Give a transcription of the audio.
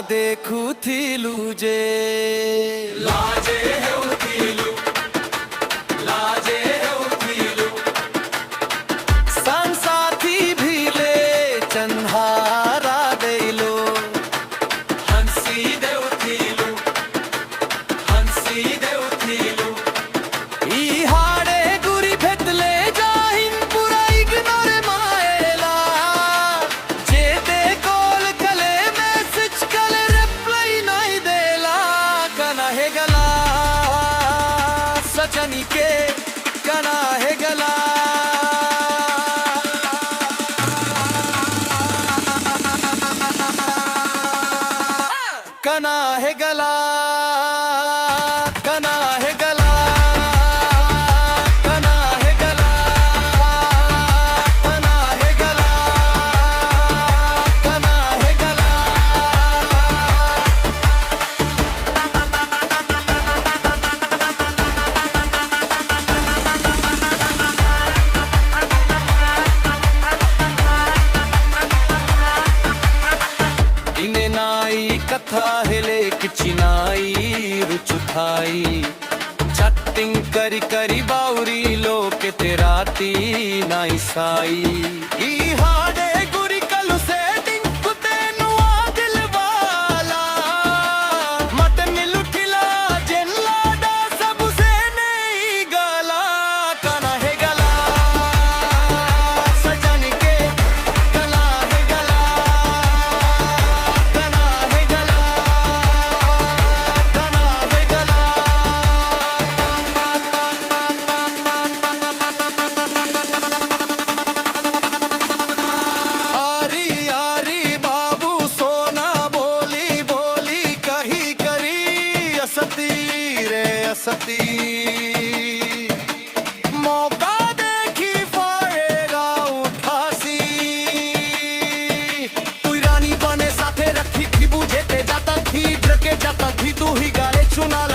देखू थीलू जे लाजे है उथीलू, लाजे है उथीलू। संसाथी भीले चन्हारा देलो हंसी दे उथीलू, हंसी दे उथीलू। ई हाड़े गुरी भेतले जाहिन पूरा इग्नोर मायला जेते कॉल कले मैसेज कले रिप्लाई नहीं देला कना है गला सजनी के कना है गला कना है गला कना है गला कना है गला कना है गला कना है गला इने नाई कथा hele किचिनाई रुचुथाई चट्टिंग करी करी बाउरी लोके तेराती नाई साई ई हाडे गुरी कलु सेटिंग कुते नुआ दिल वाला मत मिलु ठिला जेन लाडा सब से नहीं गला कना है गला सजन के कला है गला कना है गला कना है गला आरी आरी बाबू सोना बोली बोली कही करी असती रे असती मौका देखी फाड़ेगा उठासी तू रानी बने साथे रखी थी बुझे ते जाता थी ढके जाता थी तू ही गाले चुना